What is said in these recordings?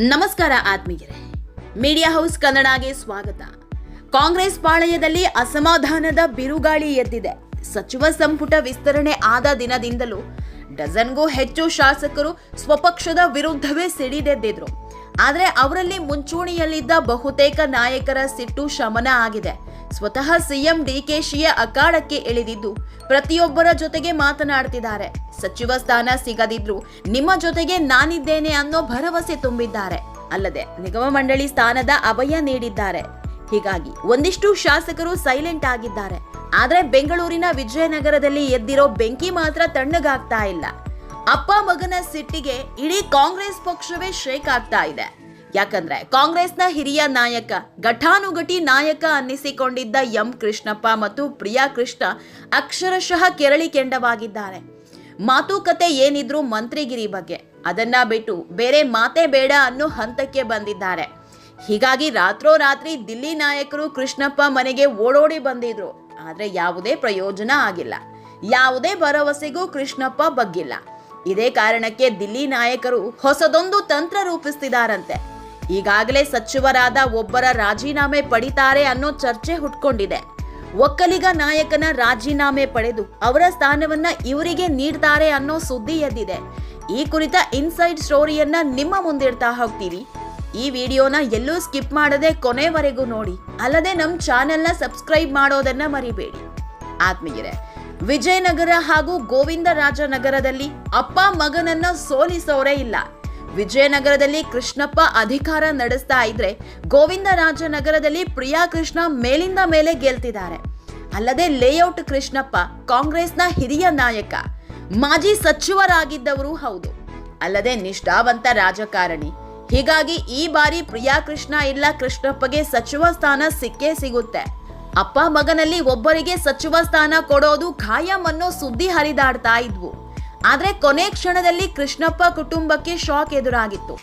ನಮಸ್ಕಾರ ಆತ್ಮೀಯರೇ, media house ಕನ್ನಡಗೆ ಸ್ವಾಗತ. ಕಾಂಗ್ರೆಸ್ ಪಾಳಯದಲ್ಲಿ ಅಸಮಾಧಾನದ ಬಿರುಗಾಳಿ ಎದ್ದಿದೆ. ಸಚಿವ ಸಂಪುಟ ವಿಸ್ತರಣೆ ಆದ ದಿನದಿಂದಲೂ ಡಜನ್ಗೂ ಹೆಚ್ಚು ಶಾಸಕರು ಸ್ವಪಕ್ಷದ ವಿರುದ್ಧವೇ ಸಿಡಿದೆದ್ದಿದ್ರು. ಆದರೆ ಅವರಲ್ಲಿ ಮುಂಚೂಣಿಯಲ್ಲಿದ್ದ ಬಹುತೇಕ ನಾಯಕರ ಸಿಟ್ಟು ಶಮನ ಆಗಿದೆ. ಸ್ವತಃ ಸಿಎಂ ಡಿಕೆಶಿಯ ಅಖಾಡಕ್ಕೆ ಇಳಿದಿದ್ದು ಪ್ರತಿಯೊಬ್ಬರ ಜೊತೆಗೆ ಮಾತನಾಡ್ತಿದ್ದಾರೆ. ಸಚಿವ ಸ್ಥಾನ ಸಿಗದಿದ್ರು ನಿಮ್ಮ ಜೊತೆಗೆ ನಾನಿದ್ದೇನೆ ಅನ್ನೋ ಭರವಸೆ ತುಂಬಿದ್ದಾರೆ. ಅಲ್ಲದೆ ನಿಗಮ ಮಂಡಳಿ ಸ್ಥಾನದ ಅಭಯ ನೀಡಿದ್ದಾರೆ. ಹೀಗಾಗಿ ಒಂದಿಷ್ಟು ಶಾಸಕರು ಸೈಲೆಂಟ್ ಆಗಿದ್ದಾರೆ. ಆದ್ರೆ ಬೆಂಗಳೂರಿನ ವಿಜಯನಗರದಲ್ಲಿ ಎದ್ದಿರೋ ಬೆಂಕಿ ಮಾತ್ರ ತಣ್ಣಗಾಗ್ತಾ ಇಲ್ಲ. ಅಪ್ಪ ಮಗನ ಸಿಟ್ಟಿಗೆ ಇಡೀ ಕಾಂಗ್ರೆಸ್ ಪಕ್ಷವೇ ಶೇಕ್ ಆಗ್ತಾ ಇದೆ. ಯಾಕಂದ್ರೆ ಕಾಂಗ್ರೆಸ್ನ ಹಿರಿಯ ನಾಯಕ, ಘಟಾನುಘಟಿ ನಾಯಕ ಅನ್ನಿಸಿಕೊಂಡಿದ್ದ ಎಂ ಕೃಷ್ಣಪ್ಪ ಮತ್ತು ಪ್ರಿಯಾ ಕೃಷ್ಣ ಅಕ್ಷರಶಃ ಕೆರಳಿ ಕೆಂಡವಾಗಿದ್ದಾರೆ. ಮಾತುಕತೆ ಏನಿದ್ರು ಮಂತ್ರಿಗಿರಿ ಬಗ್ಗೆ, ಅದನ್ನ ಬಿಟ್ಟು ಬೇರೆ ಮಾತೇ ಬೇಡ ಅನ್ನೋ ಹಂತಕ್ಕೆ ಬಂದಿದ್ದಾರೆ. ಹೀಗಾಗಿ ರಾತ್ರೋರಾತ್ರಿ ದಿಲ್ಲಿ ನಾಯಕರು ಕೃಷ್ಣಪ್ಪ ಮನೆಗೆ ಓಡೋಡಿ ಬಂದಿದ್ರು. ಆದ್ರೆ ಯಾವುದೇ ಪ್ರಯೋಜನ ಆಗಿಲ್ಲ. ಯಾವುದೇ ಭರವಸೆಗೂ ಕೃಷ್ಣಪ್ಪ ಬಗ್ಗಿಲ್ಲ. ಇದೇ ಕಾರಣಕ್ಕೆ ದಿಲ್ಲಿ ನಾಯಕರು ಹೊಸದೊಂದು ತಂತ್ರ ರೂಪಿಸ್ತಿದಾರಂತೆ. ಈಗಾಗಲೇ ಸಚಿವರಾದ ಒಬ್ಬರ ರಾಜೀನಾಮೆ ಪಡಿತಾರೆ ಅನ್ನೋ ಚರ್ಚೆ ಹುಟ್ಕೊಂಡಿದೆ. ಒಕ್ಕಲಿಗ ನಾಯಕನ ರಾಜೀನಾಮೆ ಪಡೆದು ಅವರ ಸ್ಥಾನವನ್ನ ಇವರಿಗೆ ನೀಡ್ತಾರೆ ಅನ್ನೋ ಸುದ್ದಿ ಎದ್ದಿದೆ. ಈ ಕುರಿತ ಇನ್ಸೈಡ್ ಸ್ಟೋರಿಯನ್ನ ನಿಮ್ಮ ಮುಂದಿಡ್ತಾ ಹೋಗ್ತೀವಿ. ಈ ವಿಡಿಯೋನ ಎಲ್ಲೂ ಸ್ಕಿಪ್ ಮಾಡದೆ ಕೊನೆವರೆಗೂ ನೋಡಿ. ಅಲ್ಲದೆ ನಮ್ಮ ಚಾನೆಲ್ನ ಸಬ್ಸ್ಕ್ರೈಬ್ ಮಾಡೋದನ್ನ ಮರಿಬೇಡಿ. ಆತ್ಮೀಯರೇ, ವಿಜಯನಗರ ಹಾಗೂ ಗೋವಿಂದರಾಜನಗರದಲ್ಲಿ ಅಪ್ಪ ಮಗನನ್ನ ಸೋಲಿಸೋರೇ ಇಲ್ಲ. ವಿಜಯನಗರದಲ್ಲಿ ಕೃಷ್ಣಪ್ಪ ಅಧಿಕಾರ ನಡೆಸ್ತಾ ಇದ್ರೆ, ಗೋವಿಂದರಾಜನಗರದಲ್ಲಿ ಪ್ರಿಯಾ ಕೃಷ್ಣ ಮೇಲಿಂದ ಮೇಲೆ ಗೆಲ್ತಿದ್ದಾರೆ. ಅಲ್ಲದೆ ಲೇಔಟ್ ಕೃಷ್ಣಪ್ಪ ಕಾಂಗ್ರೆಸ್ನ ಹಿರಿಯ ನಾಯಕ, ಮಾಜಿ ಸಚಿವರಾಗಿದ್ದವರು ಹೌದು. ಅಲ್ಲದೆ ನಿಷ್ಠಾವಂತ ರಾಜಕಾರಣಿ. ಹೀಗಾಗಿ ಈ ಬಾರಿ ಪ್ರಿಯಾ ಕೃಷ್ಣ ಇಲ್ಲ ಕೃಷ್ಣಪ್ಪಗೆ ಸಚಿವ ಸ್ಥಾನ ಸಿಕ್ಕೇ ಸಿಗುತ್ತೆ. ಅಪ್ಪ ಮಗನಲ್ಲಿ ಒಬ್ಬರಿಗೆ ಸಚಿವ ಸ್ಥಾನ ಕೊಡೋದು ಖಾಯಂ ಅನ್ನೋ ಸುದ್ದಿ ಹರಿದಾಡ್ತಾ ಇದ್ವು. ಆದ್ರೆ ಕೊನೆ ಕ್ಷಣದಲ್ಲಿ ಕೃಷ್ಣಪ್ಪ ಕುಟುಂಬಕ್ಕೆ ಶಾಕ್ ಎದುರಾಗಿತ್ತು.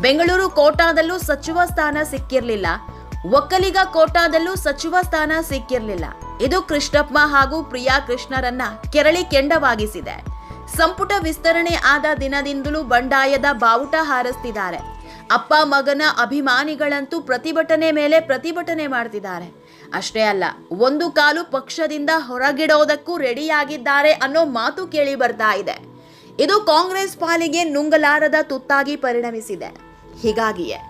ಬೆಂಗಳೂರು ಕೋಟಾದಲ್ಲೂ ಸಚಿವ ಸ್ಥಾನ ಸಿಕ್ಕಿರ್ಲಿಲ್ಲ. ಒಕ್ಕಲಿಗ ಕೋಟಾದಲ್ಲೂ ಸಚಿವ ಸ್ಥಾನ ಸಿಕ್ಕಿರ್ಲಿಲ್ಲ. ಇದು ಕೃಷ್ಣಪ್ಪ ಹಾಗೂ ಪ್ರಿಯಾ ಕೃಷ್ಣರನ್ನ ಕೆರಳಿ ಕೆಂಡವಾಗಿಸಿದೆ. ಸಂಪುಟ ವಿಸ್ತರಣೆ ಆದ ದಿನದಿಂದಲೂ ಬಂಡಾಯದ ಬಾವುಟ ಹಾರಿಸ್ತಿದ್ದಾರೆ. ಅಪ್ಪ ಮಗನ ಅಭಿಮಾನಿಗಳಂತೂ ಪ್ರತಿಭಟನೆ ಮೇಲೆ ಪ್ರತಿಭಟನೆ ಮಾಡ್ತಿದ್ದಾರೆ. ಅಷ್ಟೇ ಅಲ್ಲ, ಒಂದು ಕಾಲು ಪಕ್ಷದಿಂದ ಹೊರಗಿಡೋದಕ್ಕೂ ರೆಡಿಯಾಗಿದ್ದಾರೆ ಅನ್ನೋ ಮಾತು ಕೇಳಿ ಬರ್ತಾ ಇದೆ. ಇದು ಕಾಂಗ್ರೆಸ್ ಪಾಲಿಗೆ ನುಂಗಲಾರದ ತುತ್ತಾಗಿ ಪರಿಣಮಿಸಿದೆ. ಹೀಗಾಗಿಯೇ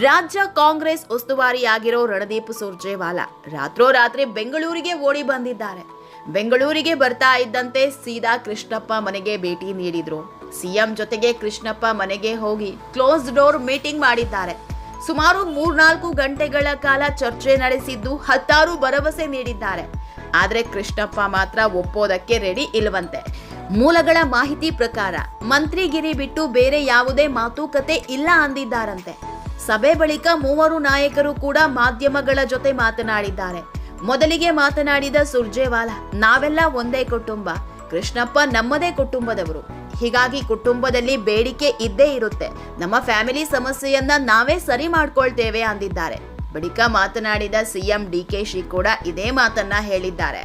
ರಾಜ್ಯ ಕಾಂಗ್ರೆಸ್ ಉಸ್ತುವಾರಿಯಾಗಿರೋ ರಣದೀಪ್ ಸುರ್ಜೇವಾಲಾ ರಾತ್ರೋರಾತ್ರಿ ಬೆಂಗಳೂರಿಗೆ ಓಡಿ ಬಂದಿದ್ದಾರೆ. ಬೆಂಗಳೂರಿಗೆ ಬರ್ತಾ ಇದ್ದಂತೆ ಸೀದಾ ಕೃಷ್ಣಪ್ಪ ಮನೆಗೆ ಭೇಟಿ ನೀಡಿದ್ರು. ಸಿಎಂ ಜೊತೆಗೆ ಕೃಷ್ಣಪ್ಪ ಮನೆಗೆ ಹೋಗಿ ಕ್ಲೋಸ್ ಡೋರ್ ಮೀಟಿಂಗ್ ಮಾಡಿದ್ದಾರೆ. ಸುಮಾರು 3-4 ಗಂಟೆಗಳ ಕಾಲ ಚರ್ಚೆ ನಡೆಸಿದ್ದು ಹತ್ತಾರು ಭರವಸೆ ನೀಡಿದ್ದಾರೆ. ಆದ್ರೆ ಕೃಷ್ಣಪ್ಪ ಮಾತ್ರ ಒಪ್ಪೋದಕ್ಕೆ ರೆಡಿ ಇಲ್ವಂತೆ. ಮೂಲಗಳ ಮಾಹಿತಿ ಪ್ರಕಾರ ಮಂತ್ರಿಗಿರಿ ಬಿಟ್ಟು ಬೇರೆ ಯಾವುದೇ ಮಾತುಕತೆ ಇಲ್ಲ ಅಂದಿದ್ದಾರಂತೆ. ಸಭೆ ಬಳಿಕ ಮೂವರು ನಾಯಕರು ಕೂಡ ಮಾಧ್ಯಮಗಳ ಜೊತೆ ಮಾತನಾಡಿದ್ದಾರೆ. ಮೊದಲಿಗೆ ಮಾತನಾಡಿದ ಸುರ್ಜೇವಾಲಾ, ನಾವೆಲ್ಲ ಒಂದೇ ಕುಟುಂಬ, ಕೃಷ್ಣಪ್ಪ ನಮ್ಮದೇ ಕುಟುಂಬದವರು. ಹೀಗಾಗಿ ಕುಟುಂಬದಲ್ಲಿ ಬೇಡಿಕೆ ಇದ್ದೇ ಇರುತ್ತೆ. ನಮ್ಮ ಫ್ಯಾಮಿಲಿ ಸಮಸ್ಯೆಯನ್ನ ನಾವೇ ಸರಿ ಮಾಡ್ಕೊಳ್ತೇವೆ ಅಂದಿದ್ದಾರೆ. ಬಳಿಕ ಮಾತನಾಡಿದ ಸಿಎಂ ಡಿಕೆಶಿ ಕೂಡ ಇದೇ ಮಾತನ್ನ ಹೇಳಿದ್ದಾರೆ.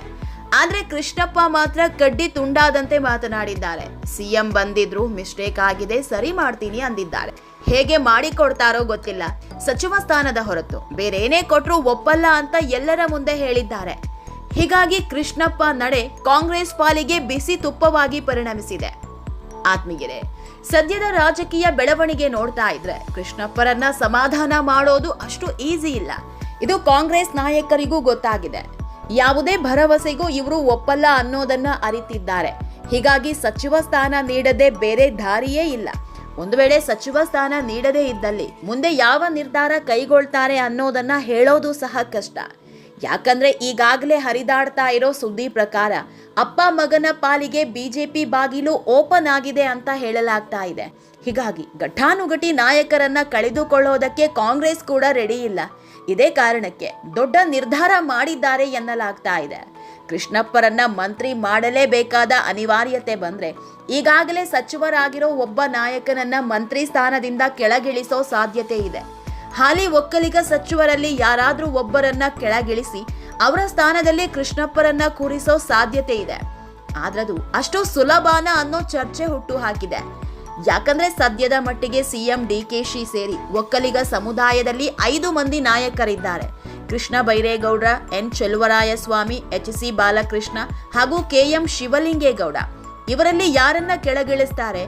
ಆದ್ರೆ ಕೃಷ್ಣಪ್ಪ ಮಾತ್ರ ಕಡ್ಡಿ ತುಂಡಾದಂತೆ ಮಾತನಾಡಿದ್ದಾರೆ. ಸಿಎಂ ಬಂದಿದ್ರು, ಮಿಸ್ಟೇಕ್ ಆಗಿದೆ, ಸರಿ ಮಾಡ್ತೀನಿ ಅಂದಿದ್ದಾರೆ. ಹೇಗೆ ಮಾಡಿಕೊಡ್ತಾರೋ ಗೊತ್ತಿಲ್ಲ. ಸಚಿವ ಸ್ಥಾನದ ಹೊರತು ಬೇರೇನೇ ಕೊಟ್ರೂ ಒಪ್ಪಲ್ಲ ಅಂತ ಎಲ್ಲರ ಮುಂದೆ ಹೇಳಿದ್ದಾರೆ. ಹೀಗಾಗಿ ಕೃಷ್ಣಪ್ಪ ನಡೆ ಕಾಂಗ್ರೆಸ್ ಪಾಲಿಗೆ ಬಿಸಿ ತುಪ್ಪವಾಗಿ ಪರಿಣಮಿಸಿದೆ. ಆತ್ಮೀಯರೇ, ಸದ್ಯದ ರಾಜಕೀಯ ಬೆಳವಣಿಗೆ ನೋಡ್ತಾ ಇದ್ರೆ ಕೃಷ್ಣಪ್ಪರನ್ನ ಸಮಾಧಾನ ಮಾಡೋದು ಅಷ್ಟು ಈಸಿ ಇಲ್ಲ. ಇದು ಕಾಂಗ್ರೆಸ್ ನಾಯಕರಿಗೂ ಗೊತ್ತಾಗಿದೆ. ಯಾವುದೇ ಭರವಸೆಗೂ ಇವರು ಒಪ್ಪಲ್ಲ ಅನ್ನೋದನ್ನ ಅರಿತಿದ್ದಾರೆ. ಹೀಗಾಗಿ ಸಚಿವ ಸ್ಥಾನ ನೀಡದೆ ಬೇರೆ ದಾರಿಯೇ ಇಲ್ಲ. ಒಂದು ವೇಳೆ ಸಚಿವ ಸ್ಥಾನ ನೀಡದೇ ಇದ್ದಲ್ಲಿ ಮುಂದೆ ಯಾವ ನಿರ್ಧಾರ ಕೈಗೊಳ್ತಾರೆ ಅನ್ನೋದನ್ನ ಹೇಳೋದು ಸಹ ಕಷ್ಟ. ಯಾಕಂದ್ರೆ ಈಗಾಗಲೇ ಹರಿದಾಡ್ತಾ ಇರೋ ಸುದ್ದಿ ಪ್ರಕಾರ ಅಪ್ಪ ಮಗನ ಪಾಲಿಗೆ ಬಿಜೆಪಿ ಬಾಗಿಲು ಓಪನ್ ಆಗಿದೆ ಅಂತ ಹೇಳಲಾಗ್ತಾ ಇದೆ. ಹೀಗಾಗಿ ಘಟಾನುಘಟಿ ನಾಯಕರನ್ನ ಕಳೆದುಕೊಳ್ಳೋದಕ್ಕೆ ಕಾಂಗ್ರೆಸ್ ಕೂಡ ರೆಡಿ ಇಲ್ಲ. ಇದೇ ಕಾರಣಕ್ಕೆ ದೊಡ್ಡ ನಿರ್ಧಾರ ಮಾಡಿದ್ದಾರೆ ಎನ್ನಲಾಗ್ತಾ ಇದೆ. ಕೃಷ್ಣಪ್ಪರನ್ನ ಮಂತ್ರಿ ಮಾಡಲೇಬೇಕಾದ ಅನಿವಾರ್ಯತೆ ಬಂದ್ರೆ ಈಗಾಗಲೇ ಸಚಿವರಾಗಿರೋ ಒಬ್ಬ ನಾಯಕನನ್ನ ಮಂತ್ರಿ ಸ್ಥಾನದಿಂದ ಕೆಳಗಿಳಿಸೋ ಸಾಧ್ಯತೆ ಇದೆ. ಹಾಲಿ ಒಕ್ಕಲಿಗ ಸಚಿವರಲ್ಲಿ ಯಾರಾದ್ರೂ ಒಬ್ಬರನ್ನ ಕೆಳಗಿಳಿಸಿ ಅವರ ಸ್ಥಾನದಲ್ಲಿ ಕೃಷ್ಣಪ್ಪರನ್ನ ಕೂರಿಸೋ ಸಾಧ್ಯತೆ ಇದೆ. ಆದ್ರದು ಅಷ್ಟು ಸುಲಭನ ಅನ್ನೋ ಚರ್ಚೆ ಹುಟ್ಟು ಹಾಕಿದೆ. ಯಾಕಂದ್ರೆ ಸದ್ಯದ ಮಟ್ಟಿಗೆ ಸಿಎಂ ಡಿಕೆಶಿ ಸೇರಿ ಒಕ್ಕಲಿಗ ಸಮುದಾಯದಲ್ಲಿ 5 ಮಂದಿ ನಾಯಕರಿದ್ದಾರೆ. ಕೃಷ್ಣ ಬೈರೇಗೌಡ, ಎನ್ ಚೆಲುವರಾಯಸ್ವಾಮಿ, ಎಚ್.ಸಿ. ಬಾಲಕೃಷ್ಣ ಹಾಗೂ ಕೆ.ಎಂ. ಶಿವಲಿಂಗೇಗೌಡ. ಇವರಲ್ಲಿ ಯಾರನ್ನ ಕೆಳಗಿಳಿಸ್ತಾರೆ,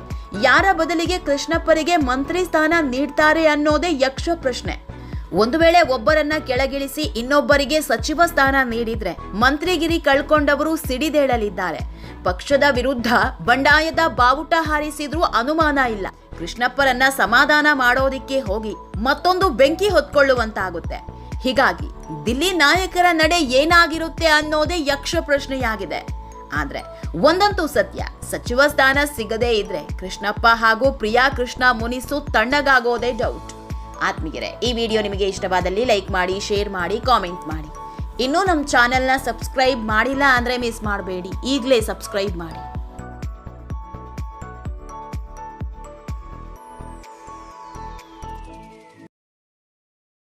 ಯಾರ ಬದಲಿಗೆ ಕೃಷ್ಣಪ್ಪರಿಗೆ ಮಂತ್ರಿ ಸ್ಥಾನ ನೀಡ್ತಾರೆ ಅನ್ನೋದೇ ಯಕ್ಷ ಪ್ರಶ್ನೆ. ಒಂದು ವೇಳೆ ಒಬ್ಬರನ್ನ ಕೆಳಗಿಳಿಸಿ ಇನ್ನೊಬ್ಬರಿಗೆ ಸಚಿವ ಸ್ಥಾನ ನೀಡಿದ್ರೆ ಮಂತ್ರಿಗಿರಿ ಕಳ್ಕೊಂಡವರು ಸಿಡಿದೇಳಲಿದ್ದಾರೆ. ಪಕ್ಷದ ವಿರುದ್ಧ ಬಂಡಾಯದ ಬಾವುಟ ಹಾರಿಸಿದ್ರೂ ಅನುಮಾನ ಇಲ್ಲ. ಕೃಷ್ಣಪ್ಪರನ್ನ ಸಮಾಧಾನ ಮಾಡೋದಿಕ್ಕೆ ಹೋಗಿ ಮತ್ತೊಂದು ಬೆಂಕಿ ಹೊತ್ಕೊಳ್ಳುವಂತಾಗುತ್ತೆ. ಹೀಗಾಗಿ ದಿಲ್ಲಿ ನಾಯಕರ ನಡೆ ಏನಾಗಿರುತ್ತೆ ಅನ್ನೋದೇ ಯಕ್ಷ ಪ್ರಶ್ನೆಯಾಗಿದೆ. ಆದ್ರೆ ಒಂದಂತೂ ಸತ್ಯ, ಸಚಿವ ಸ್ಥಾನ ಸಿಗದೇ ಇದ್ರೆ ಕೃಷ್ಣಪ್ಪ ಹಾಗೂ ಪ್ರಿಯಾ ಕೃಷ್ಣ ಮುನಿಸು ತಣ್ಣಗಾಗೋದೇ ಡೌಟ್. ಆತ್ಮೀಯರೇ, ಈ ವಿಡಿಯೋ ನಿಮಗೆ ಇಷ್ಟವಾದಲ್ಲಿ ಲೈಕ್ ಮಾಡಿ, ಶೇರ್ ಮಾಡಿ, ಕಾಮೆಂಟ್ ಮಾಡಿ. ಇನ್ನೂ ನಮ್ಮ ಚಾನೆಲ್ನ ಸಬ್ಸ್ಕ್ರೈಬ್ ಮಾಡಿಲ್ಲ ಅಂದ್ರೆ ಮಿಸ್ ಮಾಡಬೇಡಿ, ಈಗಲೇ ಸಬ್ಸ್ಕ್ರೈಬ್ ಮಾಡಿ.